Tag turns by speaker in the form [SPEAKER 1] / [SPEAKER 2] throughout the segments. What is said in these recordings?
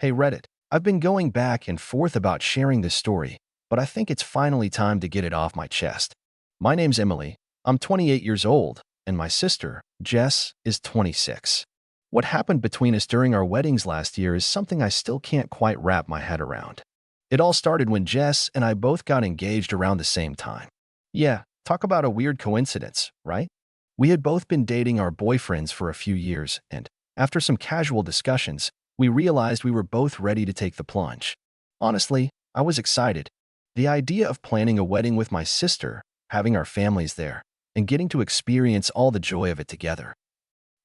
[SPEAKER 1] Hey Reddit, I've been going back and forth about sharing this story, but I think it's finally time to get it off my chest. My name's Emily, I'm 28 years old, and my sister, Jess, is 26. What happened between us during our weddings last year is something I still can't quite wrap my head around. It all started when Jess and I both got engaged around the same time. Yeah, talk about a weird coincidence, right? We had both been dating our boyfriends for a few years, and after some casual discussions, we realized we were both ready to take the plunge. Honestly, I was excited. The idea of planning a wedding with my sister, having our families there, and getting to experience all the joy of it together.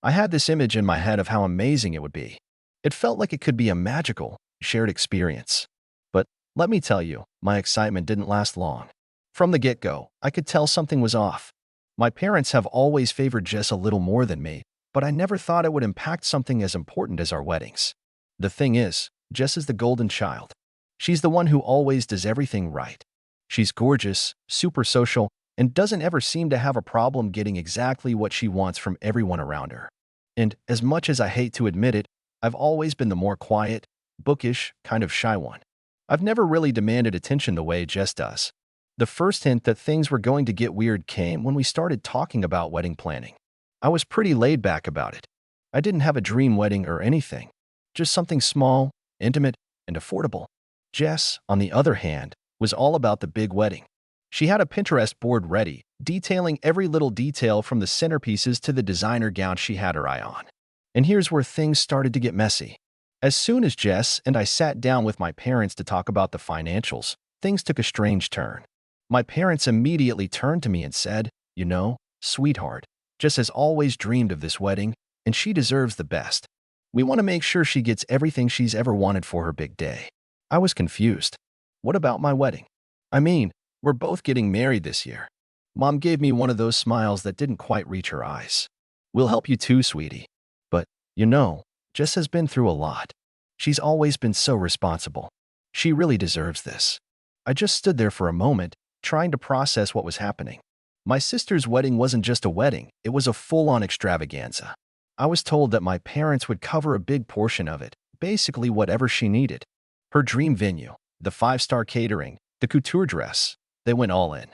[SPEAKER 1] I had this image in my head of how amazing it would be. It felt like it could be a magical, shared experience. But let me tell you, my excitement didn't last long. From the get-go, I could tell something was off. My parents have always favored Jess a little more than me, but I never thought it would impact something as important as our weddings. The thing is, Jess is the golden child. She's the one who always does everything right. She's gorgeous, super social, and doesn't ever seem to have a problem getting exactly what she wants from everyone around her. And as much as I hate to admit it, I've always been the more quiet, bookish, kind of shy one. I've never really demanded attention the way Jess does. The first hint that things were going to get weird came when we started talking about wedding planning. I was pretty laid back about it. I didn't have a dream wedding or anything, just something small, intimate, and affordable. Jess, on the other hand, was all about the big wedding. She had a Pinterest board ready, detailing every little detail from the centerpieces to the designer gown she had her eye on. And here's where things started to get messy. As soon as Jess and I sat down with my parents to talk about the financials, things took a strange turn. My parents immediately turned to me and said, "You know, sweetheart, Jess has always dreamed of this wedding, and she deserves the best. We want to make sure she gets everything she's ever wanted for her big day." I was confused. What about my wedding? I mean, we're both getting married this year. Mom gave me one of those smiles that didn't quite reach her eyes. "We'll help you too, sweetie. But, you know, Jess has been through a lot. She's always been so responsible. She really deserves this." I just stood there for a moment, trying to process what was happening. My sister's wedding wasn't just a wedding, it was a full-on extravaganza. I was told that my parents would cover a big portion of it, basically whatever she needed. Her dream venue, the five-star catering, the couture dress, they went all in.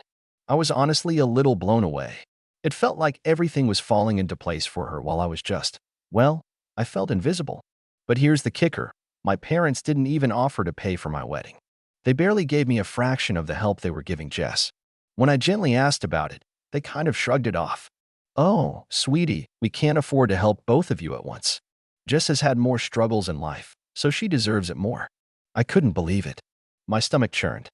[SPEAKER 1] I was honestly a little blown away. It felt like everything was falling into place for her while I was just, well, I felt invisible. But here's the kicker. My parents didn't even offer to pay for my wedding. They barely gave me a fraction of the help they were giving Jess. When I gently asked about it, they kind of shrugged it off. "Oh, sweetie, we can't afford to help both of you at once. Jess has had more struggles in life, so she deserves it more." I couldn't believe it. My stomach churned.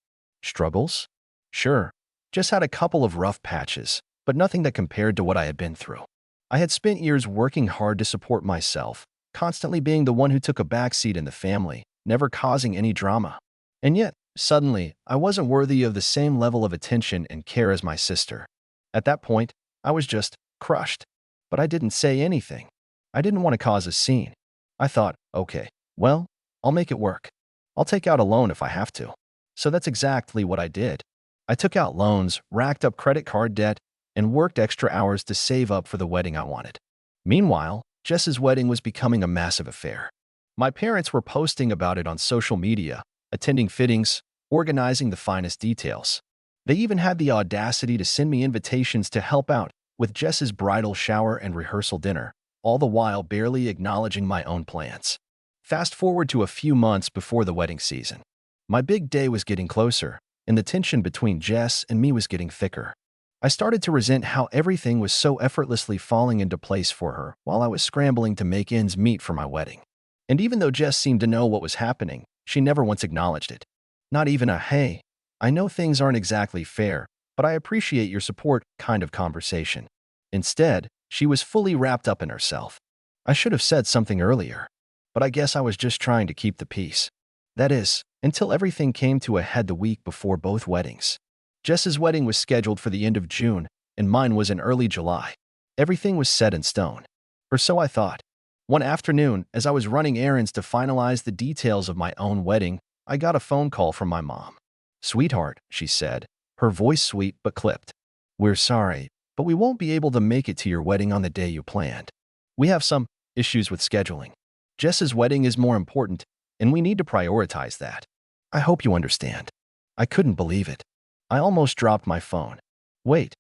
[SPEAKER 1] Struggles? Sure. Jess had a couple of rough patches, but nothing that compared to what I had been through. I had spent years working hard to support myself, constantly being the one who took a backseat in the family, never causing any drama. And yet, suddenly, I wasn't worthy of the same level of attention and care as my sister. At that point, I was just crushed. But I didn't say anything. I didn't want to cause a scene. I thought, okay, well, I'll make it work. I'll take out a loan if I have to. So that's exactly what I did. I took out loans, racked up credit card debt, and worked extra hours to save up for the wedding I wanted. Meanwhile, Jess's wedding was becoming a massive affair. My parents were posting about it on social media, attending fittings, organizing the finest details. They even had the audacity to send me invitations to help out with Jess's bridal shower and rehearsal dinner, all the while barely acknowledging my own plans. Fast forward to a few months before the wedding season. My big day was getting closer, and the tension between Jess and me was getting thicker. I started to resent how everything was so effortlessly falling into place for her while I was scrambling to make ends meet for my wedding. And even though Jess seemed to know what was happening, she never once acknowledged it. Not even a, "Hey, I know things aren't exactly fair, but I appreciate your support" kind of conversation. Instead, she was fully wrapped up in herself. I should have said something earlier, but I guess I was just trying to keep the peace. That is, until everything came to a head the week before both weddings. Jess's wedding was scheduled for the end of June, and mine was in early July. Everything was set in stone. Or so I thought. One afternoon, as I was running errands to finalize the details of my own wedding, I got a phone call from my mom. "Sweetheart," she said, her voice sweet but clipped. "We're sorry, but we won't be able to make it to your wedding on the day you planned. We have some issues with scheduling. Jess's wedding is more important, and we need to prioritize that. I hope you understand." I couldn't believe it. I almost dropped my phone. "Wait.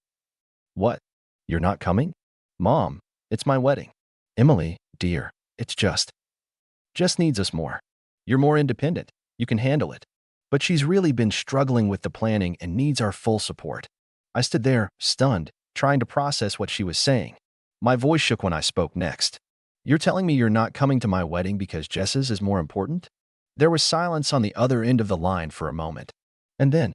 [SPEAKER 1] What? You're not coming?" "Mom, it's my wedding." "Emily, dear, it's just needs us more. You're more independent. You can handle it." But she's really been struggling with the planning and needs our full support. I stood there, stunned, trying to process what she was saying. My voice shook when I spoke next. "You're telling me you're not coming to my wedding because Jess's is more important?" There was silence on the other end of the line for a moment. And then,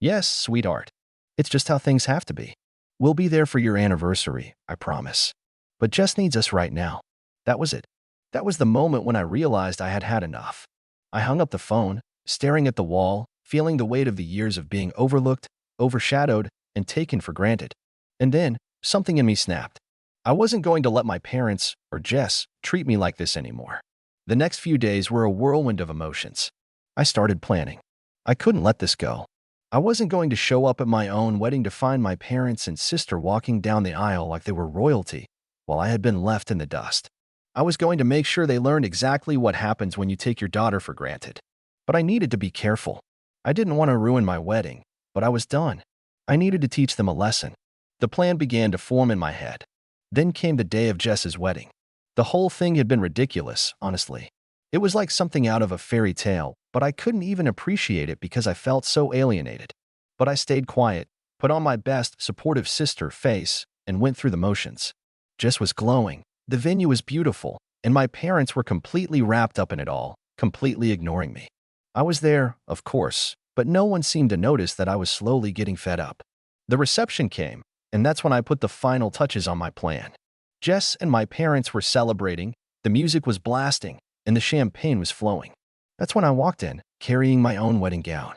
[SPEAKER 1] "Yes, sweetheart. It's just how things have to be. We'll be there for your anniversary, I promise. But Jess needs us right now." That was it. That was the moment when I realized I had had enough. I hung up the phone, staring at the wall, feeling the weight of the years of being overlooked, overshadowed, and taken for granted. And then, something in me snapped. I wasn't going to let my parents, or Jess, treat me like this anymore. The next few days were a whirlwind of emotions. I started planning. I couldn't let this go. I wasn't going to show up at my own wedding to find my parents and sister walking down the aisle like they were royalty, while I had been left in the dust. I was going to make sure they learned exactly what happens when you take your daughter for granted. But I needed to be careful. I didn't want to ruin my wedding, but I was done. I needed to teach them a lesson. The plan began to form in my head. Then came the day of Jess's wedding. The whole thing had been ridiculous, honestly. It was like something out of a fairy tale, but I couldn't even appreciate it because I felt so alienated. But I stayed quiet, put on my best supportive sister face, and went through the motions. Jess was glowing, the venue was beautiful, and my parents were completely wrapped up in it all, completely ignoring me. I was there, of course, but no one seemed to notice that I was slowly getting fed up. The reception came, and that's when I put the final touches on my plan. Jess and my parents were celebrating, the music was blasting, and the champagne was flowing. That's when I walked in, carrying my own wedding gown.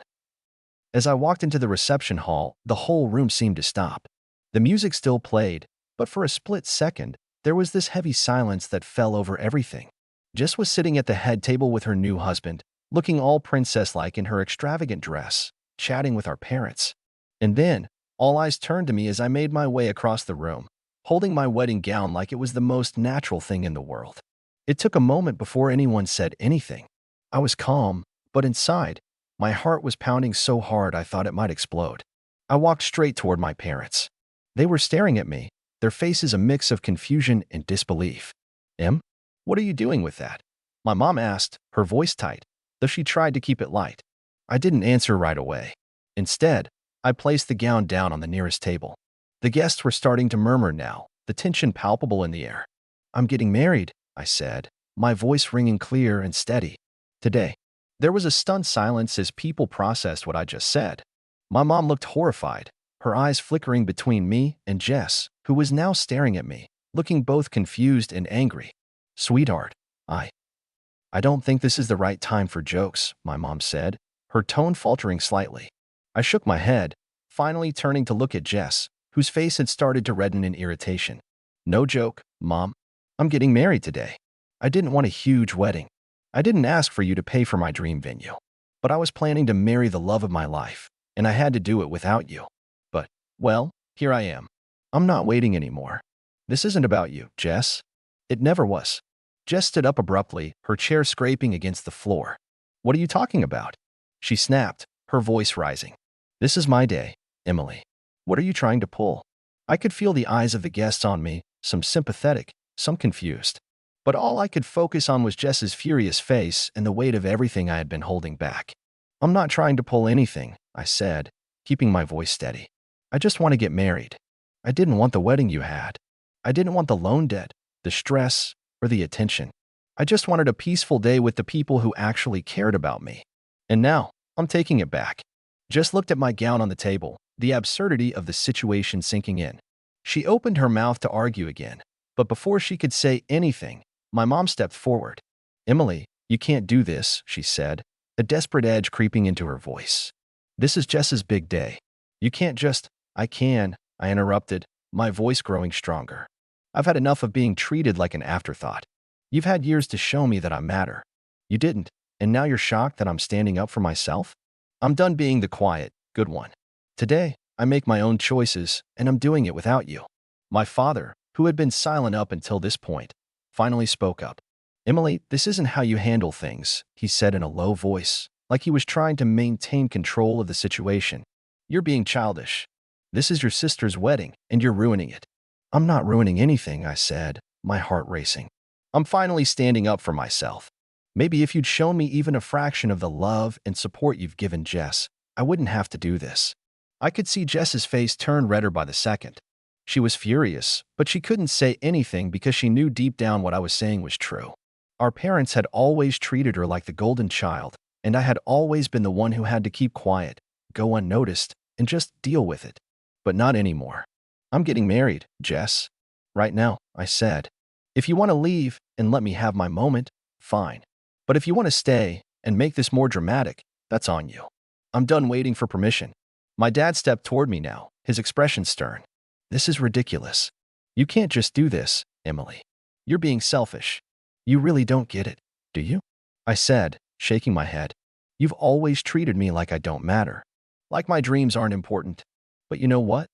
[SPEAKER 1] As I walked into the reception hall, the whole room seemed to stop. The music still played, but for a split second, there was this heavy silence that fell over everything. Jess was sitting at the head table with her new husband, looking all princess-like in her extravagant dress, chatting with our parents. And then, all eyes turned to me as I made my way across the room, holding my wedding gown like it was the most natural thing in the world. It took a moment before anyone said anything. I was calm, but inside, my heart was pounding so hard I thought it might explode. I walked straight toward my parents. They were staring at me, their faces a mix of confusion and disbelief. "Em, what are you doing with that?" My mom asked, her voice tight, though she tried to keep it light. I didn't answer right away. Instead, I placed the gown down on the nearest table. The guests were starting to murmur now, the tension palpable in the air. "I'm getting married," I said, my voice ringing clear and steady. "Today." There was a stunned silence as people processed what I just said. My mom looked horrified, her eyes flickering between me and Jess, who was now staring at me, looking both confused and angry. "Sweetheart, I don't think this is the right time for jokes," my mom said, her tone faltering slightly. I shook my head, finally turning to look at Jess, whose face had started to redden in irritation. "No joke, Mom. I'm getting married today. I didn't want a huge wedding. I didn't ask for you to pay for my dream venue. But I was planning to marry the love of my life, and I had to do it without you. But, well, here I am. I'm not waiting anymore. This isn't about you, Jess. It never was." Jess stood up abruptly, her chair scraping against the floor. "What are you talking about?" she snapped, her voice rising. "This is my day, Emily. What are you trying to pull?" I could feel the eyes of the guests on me, some sympathetic, some confused. But all I could focus on was Jess's furious face and the weight of everything I had been holding back. "I'm not trying to pull anything," I said, keeping my voice steady. "I just want to get married. I didn't want the wedding you had. I didn't want the loan debt, the stress, or the attention. I just wanted a peaceful day with the people who actually cared about me. And now, I'm taking it back." Jess looked at my gown on the table, the absurdity of the situation sinking in. She opened her mouth to argue again, but before she could say anything, my mom stepped forward. "Emily, you can't do this," she said, a desperate edge creeping into her voice. "This is Jess's big day. You can't just—" "I can," I interrupted, my voice growing stronger. "I've had enough of being treated like an afterthought. You've had years to show me that I matter. You didn't, and now you're shocked that I'm standing up for myself? I'm done being the quiet, good one. Today, I make my own choices, and I'm doing it without you." My father, who had been silent up until this point, finally spoke up. Emily, this isn't how you handle things, he said in a low voice, like he was trying to maintain control of the situation. You're being childish. This is your sister's wedding, and you're ruining it. I'm not ruining anything, I said, my heart racing. I'm finally standing up for myself. Maybe if you'd shown me even a fraction of the love and support you've given Jess, I wouldn't have to do this. I could see Jess's face turn redder by the second. She was furious, but she couldn't say anything because she knew deep down what I was saying was true. Our parents had always treated her like the golden child, and I had always been the one who had to keep quiet, go unnoticed, and just deal with it. But not anymore. I'm getting married, Jess. Right now, I said. If you want to leave and let me have my moment, fine. But if you want to stay and make this more dramatic, that's on you. I'm done waiting for permission. My dad stepped toward me now, his expression stern. This is ridiculous. You can't just do this, Emily. You're being selfish. You really don't get it, do you? I said, shaking my head. You've always treated me like I don't matter. Like my dreams aren't important. But you know what?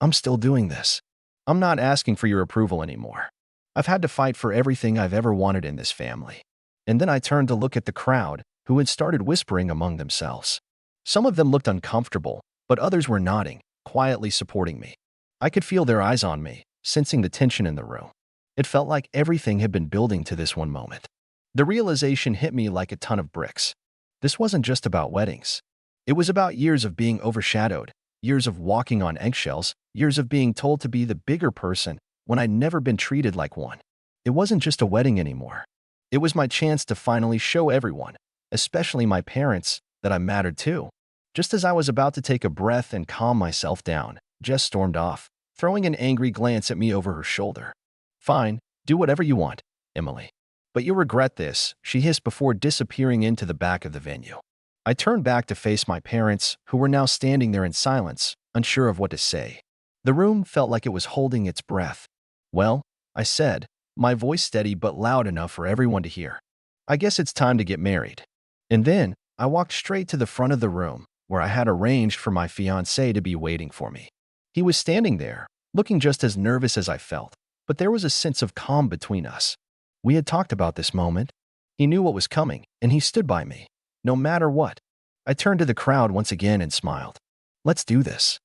[SPEAKER 1] I'm still doing this. I'm not asking for your approval anymore. I've had to fight for everything I've ever wanted in this family. And then I turned to look at the crowd, who had started whispering among themselves. Some of them looked uncomfortable, but others were nodding, quietly supporting me. I could feel their eyes on me, sensing the tension in the room. It felt like everything had been building to this one moment. The realization hit me like a ton of bricks. This wasn't just about weddings. It was about years of being overshadowed, years of walking on eggshells, years of being told to be the bigger person when I'd never been treated like one. It wasn't just a wedding anymore. It was my chance to finally show everyone, especially my parents, that I mattered too. Just as I was about to take a breath and calm myself down, Jess stormed off, throwing an angry glance at me over her shoulder. Fine, do whatever you want, Emily. But you'll regret this, she hissed before disappearing into the back of the venue. I turned back to face my parents, who were now standing there in silence, unsure of what to say. The room felt like it was holding its breath. Well, I said, my voice steady but loud enough for everyone to hear. I guess it's time to get married. And then, I walked straight to the front of the room, where I had arranged for my fiancé to be waiting for me. He was standing there, looking just as nervous as I felt, but there was a sense of calm between us. We had talked about this moment. He knew what was coming, and he stood by me, no matter what. I turned to the crowd once again and smiled. Let's do this.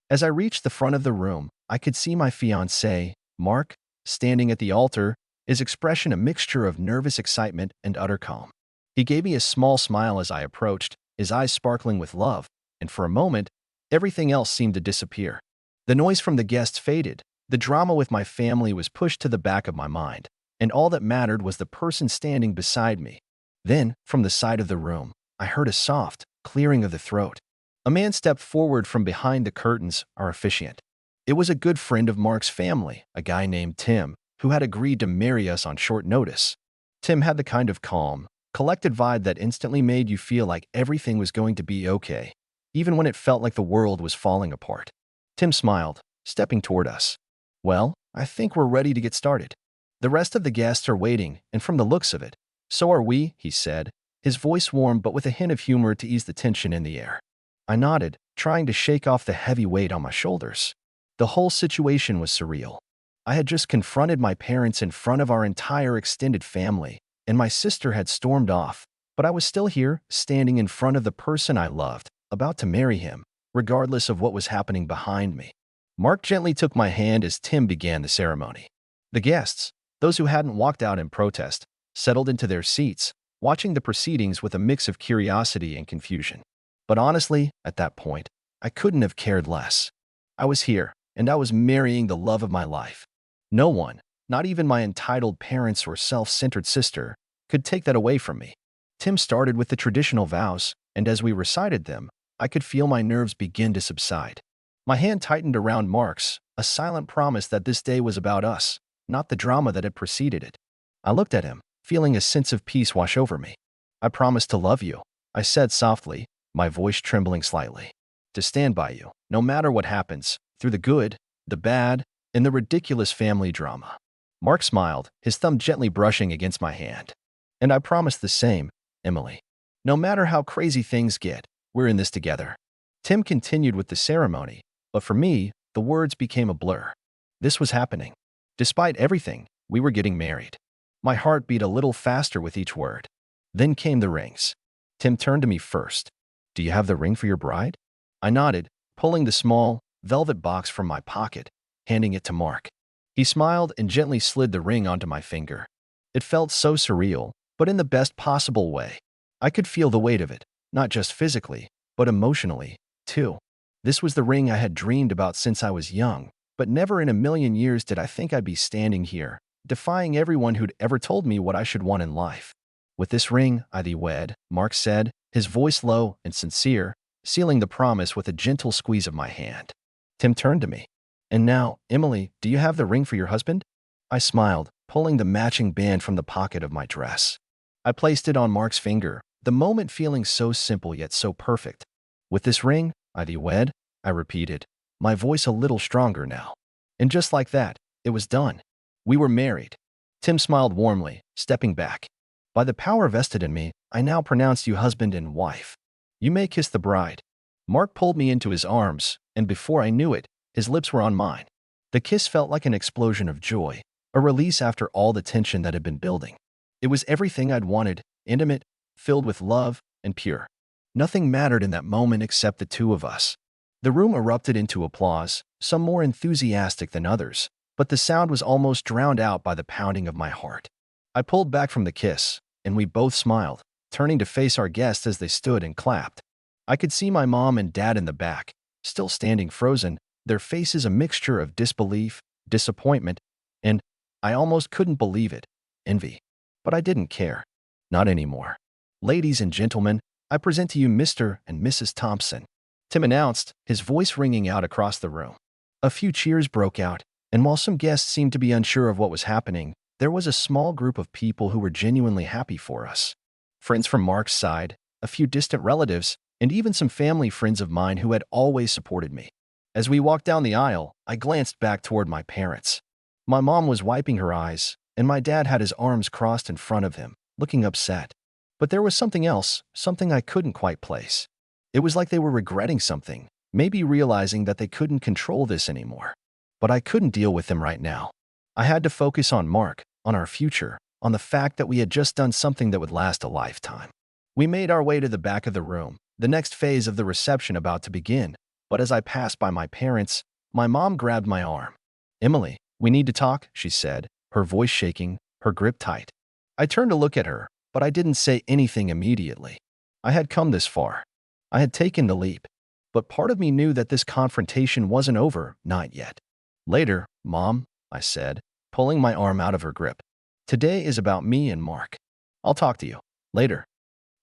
[SPEAKER 1] As I reached the front of the room, I could see my fiancé, Mark, standing at the altar, his expression a mixture of nervous excitement and utter calm. He gave me a small smile as I approached, his eyes sparkling with love, and for a moment, everything else seemed to disappear. The noise from the guests faded, the drama with my family was pushed to the back of my mind, and all that mattered was the person standing beside me. Then, from the side of the room, I heard a soft, clearing of the throat. A man stepped forward from behind the curtains, our officiant. It was a good friend of Mark's family, a guy named Tim, who had agreed to marry us on short notice. Tim had the kind of calm, collected vibe that instantly made you feel like everything was going to be okay, even when it felt like the world was falling apart. Tim smiled, stepping toward us. Well, I think we're ready to get started. The rest of the guests are waiting, and from the looks of it, so are we, he said, his voice warm but with a hint of humor to ease the tension in the air. I nodded, trying to shake off the heavy weight on my shoulders. The whole situation was surreal. I had just confronted my parents in front of our entire extended family, and my sister had stormed off, but I was still here, standing in front of the person I loved, about to marry him, regardless of what was happening behind me. Mark gently took my hand as Tim began the ceremony. The guests, those who hadn't walked out in protest, settled into their seats, watching the proceedings with a mix of curiosity and confusion. But honestly, at that point, I couldn't have cared less. I was here, and I was marrying the love of my life. No one, not even my entitled parents or self-centered sister, could take that away from me. Tim started with the traditional vows, and as we recited them, I could feel my nerves begin to subside. My hand tightened around Mark's, a silent promise that this day was about us, not the drama that had preceded it. I looked at him, feeling a sense of peace wash over me. I promise to love you, I said softly, my voice trembling slightly. To stand by you, no matter what happens, through the good, the bad, and the ridiculous family drama. Mark smiled, his thumb gently brushing against my hand. And I promise the same, Emily. No matter how crazy things get, we're in this together. Tim continued with the ceremony, but for me, the words became a blur. This was happening. Despite everything, we were getting married. My heart beat a little faster with each word. Then came the rings. Tim turned to me first. Do you have the ring for your bride? I nodded, pulling the small, velvet box from my pocket, handing it to Mark. He smiled and gently slid the ring onto my finger. It felt so surreal, but in the best possible way. I could feel the weight of it, not just physically, but emotionally, too. This was the ring I had dreamed about since I was young, but never in a million years did I think I'd be standing here, defying everyone who'd ever told me what I should want in life. With this ring, I thee wed, Mark said, his voice low and sincere, sealing the promise with a gentle squeeze of my hand. Tim turned to me. And now, Emily, do you have the ring for your husband? I smiled, pulling the matching band from the pocket of my dress. I placed it on Mark's finger, the moment feeling so simple yet so perfect. With this ring, I thee wed, I repeated, my voice a little stronger now. And just like that, it was done. We were married. Tim smiled warmly, stepping back. By the power vested in me, I now pronounce you husband and wife. You may kiss the bride. Mark pulled me into his arms, and before I knew it, his lips were on mine. The kiss felt like an explosion of joy, a release after all the tension that had been building. It was everything I'd wanted, intimate, filled with love, and pure. Nothing mattered in that moment except the two of us. The room erupted into applause, some more enthusiastic than others, but the sound was almost drowned out by the pounding of my heart. I pulled back from the kiss, and we both smiled, turning to face our guests as they stood and clapped. I could see my mom and dad in the back, still standing frozen, their faces a mixture of disbelief, disappointment, and, I almost couldn't believe it, envy. But I didn't care. Not anymore. Ladies and gentlemen, I present to you Mr. and Mrs. Thompson, Tim announced, his voice ringing out across the room. A few cheers broke out, and while some guests seemed to be unsure of what was happening, there was a small group of people who were genuinely happy for us. Friends from Mark's side, a few distant relatives, and even some family friends of mine who had always supported me. As we walked down the aisle, I glanced back toward my parents. My mom was wiping her eyes, and my dad had his arms crossed in front of him, looking upset. But there was something else, something I couldn't quite place. It was like they were regretting something, maybe realizing that they couldn't control this anymore. But I couldn't deal with them right now. I had to focus on Mark, on our future, on the fact that we had just done something that would last a lifetime. We made our way to the back of the room, the next phase of the reception about to begin, but as I passed by my parents, my mom grabbed my arm. Emily, we need to talk, she said, her voice shaking, her grip tight. I turned to look at her, but I didn't say anything immediately. I had come this far. I had taken the leap. But part of me knew that this confrontation wasn't over, not yet. Later, Mom, I said, pulling my arm out of her grip. Today is about me and Mark. I'll talk to you later.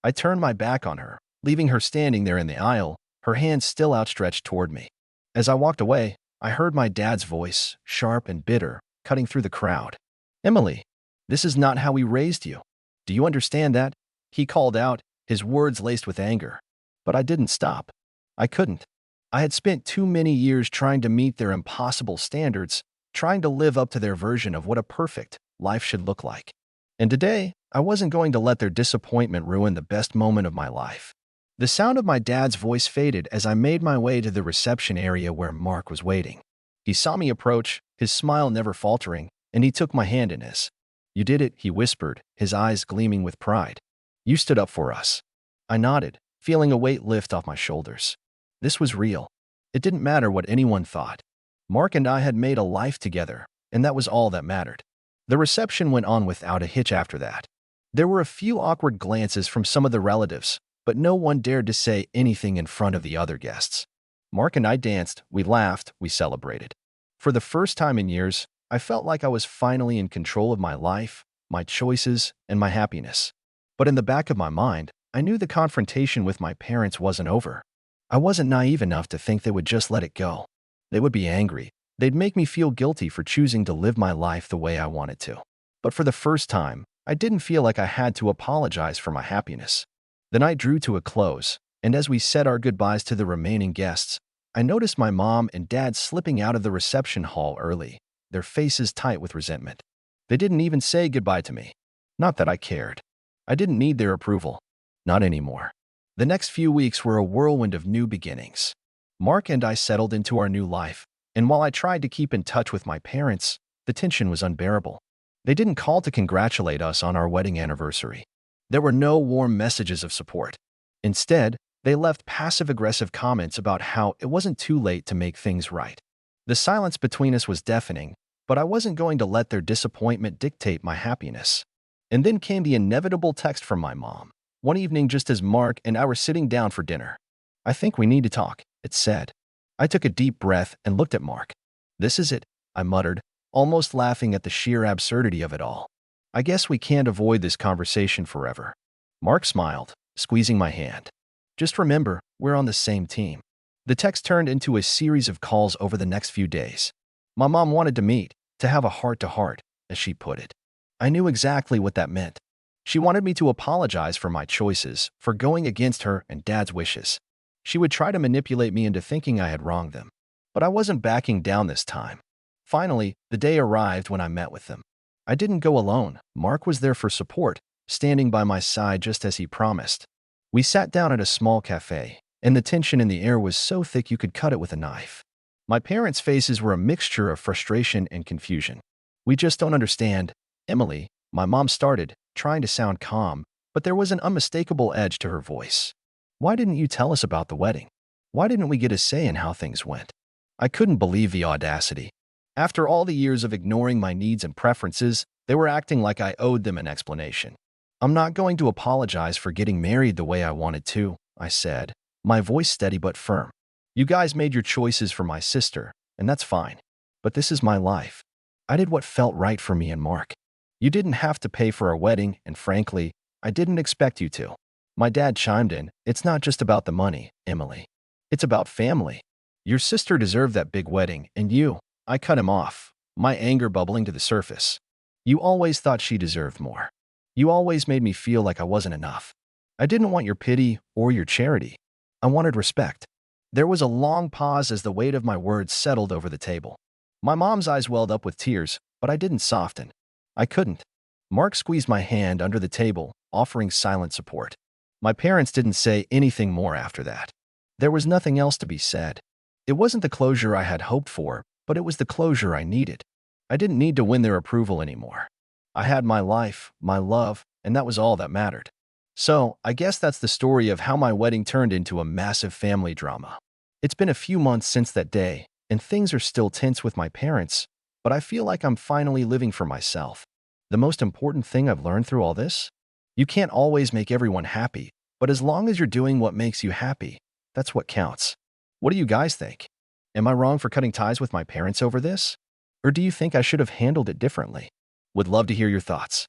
[SPEAKER 1] I turned my back on her, leaving her standing there in the aisle, her hands still outstretched toward me. As I walked away, I heard my dad's voice, sharp and bitter, cutting through the crowd. Emily, this is not how we raised you. Do you understand that? He called out, his words laced with anger. But I didn't stop. I couldn't. I had spent too many years trying to meet their impossible standards, trying to live up to their version of what a perfect life should look like. And today, I wasn't going to let their disappointment ruin the best moment of my life. The sound of my dad's voice faded as I made my way to the reception area where Mark was waiting. He saw me approach, his smile never faltering, and he took my hand in his. You did it, he whispered, his eyes gleaming with pride. You stood up for us. I nodded, feeling a weight lift off my shoulders. This was real. It didn't matter what anyone thought. Mark and I had made a life together, and that was all that mattered. The reception went on without a hitch after that. There were a few awkward glances from some of the relatives, but no one dared to say anything in front of the other guests. Mark and I danced, we laughed, we celebrated. For the first time in years, I felt like I was finally in control of my life, my choices, and my happiness. But in the back of my mind, I knew the confrontation with my parents wasn't over. I wasn't naive enough to think they would just let it go. They would be angry. They'd make me feel guilty for choosing to live my life the way I wanted to. But for the first time, I didn't feel like I had to apologize for my happiness. The night drew to a close, and as we said our goodbyes to the remaining guests, I noticed my mom and dad slipping out of the reception hall early, their faces tight with resentment. They didn't even say goodbye to me. Not that I cared. I didn't need their approval. Not anymore. The next few weeks were a whirlwind of new beginnings. Mark and I settled into our new life, and while I tried to keep in touch with my parents, the tension was unbearable. They didn't call to congratulate us on our wedding anniversary. There were no warm messages of support. Instead, they left passive-aggressive comments about how it wasn't too late to make things right. The silence between us was deafening, but I wasn't going to let their disappointment dictate my happiness. And then came the inevitable text from my mom, one evening just as Mark and I were sitting down for dinner. "I think we need to talk," it said. I took a deep breath and looked at Mark. "This is it," I muttered, almost laughing at the sheer absurdity of it all. "I guess we can't avoid this conversation forever." Mark smiled, squeezing my hand. "Just remember, we're on the same team." The text turned into a series of calls over the next few days. My mom wanted to meet, to have a heart-to-heart, as she put it. I knew exactly what that meant. She wanted me to apologize for my choices, for going against her and Dad's wishes. She would try to manipulate me into thinking I had wronged them. But I wasn't backing down this time. Finally, the day arrived when I met with them. I didn't go alone. Mark was there for support, standing by my side just as he promised. We sat down at a small cafe, and the tension in the air was so thick you could cut it with a knife. My parents' faces were a mixture of frustration and confusion. "We just don't understand, Emily," my mom started, trying to sound calm, but there was an unmistakable edge to her voice. "Why didn't you tell us about the wedding? Why didn't we get a say in how things went?" I couldn't believe the audacity. After all the years of ignoring my needs and preferences, they were acting like I owed them an explanation. "I'm not going to apologize for getting married the way I wanted to," I said, my voice steady but firm. "You guys made your choices for my sister, and that's fine. But this is my life. I did what felt right for me and Mark. You didn't have to pay for our wedding, and frankly, I didn't expect you to." My dad chimed in, "It's not just about the money, Emily. It's about family. Your sister deserved that big wedding, and you—" I cut him off, my anger bubbling to the surface. "You always thought she deserved more. You always made me feel like I wasn't enough. I didn't want your pity or your charity. I wanted respect." There was a long pause as the weight of my words settled over the table. My mom's eyes welled up with tears, but I didn't soften. I couldn't. Mark squeezed my hand under the table, offering silent support. My parents didn't say anything more after that. There was nothing else to be said. It wasn't the closure I had hoped for, but it was the closure I needed. I didn't need to win their approval anymore. I had my life, my love, and that was all that mattered. So, I guess that's the story of how my wedding turned into a massive family drama. It's been a few months since that day, and things are still tense with my parents, but I feel like I'm finally living for myself. The most important thing I've learned through all this? You can't always make everyone happy, but as long as you're doing what makes you happy, that's what counts. What do you guys think? Am I wrong for cutting ties with my parents over this? Or do you think I should have handled it differently? Would love to hear your thoughts.